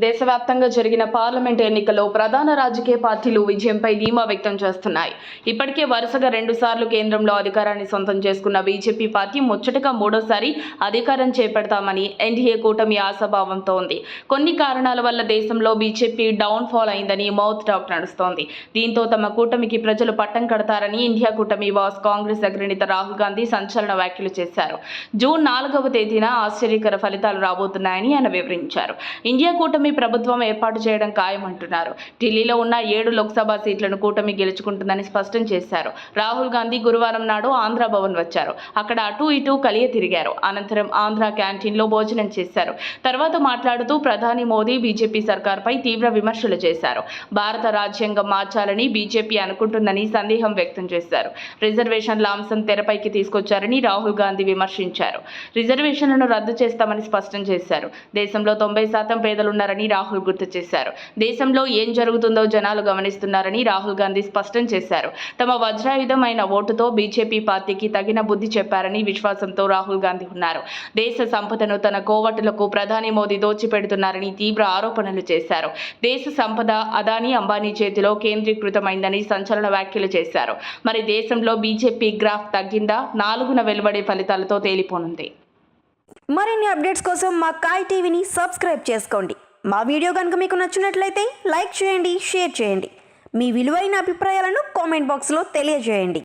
దేశవ్యాప్తంగా జరిగిన పార్లమెంట్ ఎన్నికల్లో ప్రధాన రాజకీయ పార్టీలు విజయంపై ధీమా వ్యక్తం చేస్తున్నాయి. ఇప్పటికే వరుసగా 2 సార్లు కేంద్రంలో అధికారాన్ని సొంతం చేసుకున్న బీజేపీ పార్టీ ముచ్చటగా మూడోసారి అధికారం చేపడతామని ఎన్డీఏ కూటమి ఆశాభావంతో ఉంది. కొన్ని కారణాల వల్ల దేశంలో బీజేపీ డౌన్ ఫాల్ అయిందని మౌత్ టాక్ నడుస్తోంది. దీంతో తమ కూటమికి ప్రజలు పట్టం కడతారని ఇండియా కూటమి బాస్ కాంగ్రెస్ అగ్రనేత రాహుల్ గాంధీ సంచలన వ్యాఖ్యలు చేశారు. జూన్ 4వ తేదీన ఆశ్చర్యకర ఫలితాలు రాబోతున్నాయని ఆయన వివరించారు. ఇండియా కూటమి ప్రభుత్వం ఏర్పాటు చేయడం ఖాయమంటున్నారు. ఢిల్లీలో ఉన్న 7 లోక్సభ సీట్లను కూటమి గెలుచుకుంటుందని స్పష్టం చేశారు. రాహుల్ గాంధీ గురువారం నాడు ఆంధ్ర భవన్ వచ్చారు. అక్కడ అటూ ఇటూ కలియ తిరిగారు. అనంతరం ఆంధ్ర క్యాంటీన్లో భోజనం చేశారు. తర్వాత మాట్లాడుతూ ప్రధాని మోదీ బీజేపీ సర్కార్పై తీవ్ర విమర్శలు చేశారు. భారత రాజ్యాంగం మార్చాలని బీజేపీ అనుకుంటుందని సందేహం వ్యక్తం చేశారు. రిజర్వేషన్ల అంశం తెరపైకి తీసుకొచ్చారని రాహుల్ గాంధీ విమర్శించారు. రిజర్వేషన్లను రద్దు చేస్తామని స్పష్టం చేశారు. దేశంలో 90% పేదలున్నారని రాహుల్ గుర్తు చేశారు. దేశంలో ఏం జరుగుతుందో జనాలు గమనిస్తున్నారని రాహుల్ గాంధీ స్పష్టం చేశారు. తమ వజ్రాయుధం అయిన ఓటుతో బీజేపీ పార్టీకి తగిన బుద్ధి చెప్పారని విశ్వాసంతో రాహుల్ గాంధీ ఉన్నారు. దేశ సంపదను తన కోవటులకు ప్రధాని మోదీ దోచిపెడుతున్నారని తీవ్ర ఆరోపణలు చేశారు. దేశ సంపద అదానీ అంబానీ చేతిలో కేంద్రీకృతమైందని సంచలన వ్యాఖ్యలు చేశారు. మరి దేశంలో బీజేపీ గ్రాఫ్ తగ్గిందా? 4న వెలువడే ఫలితాలతో తేలిపోనుంది. మరిన్ని అప్డేట్స్ కోసం మా కాయ్ టీవీని సబ్స్క్రైబ్ చేసుకోండి. మా వీడియో కనుక మీకు నచ్చినట్లయితే లైక్ చేయండి, షేర్ చేయండి. మీ విలువైన అభిప్రాయాలను కామెంట్ బాక్స్లో తెలియజేయండి.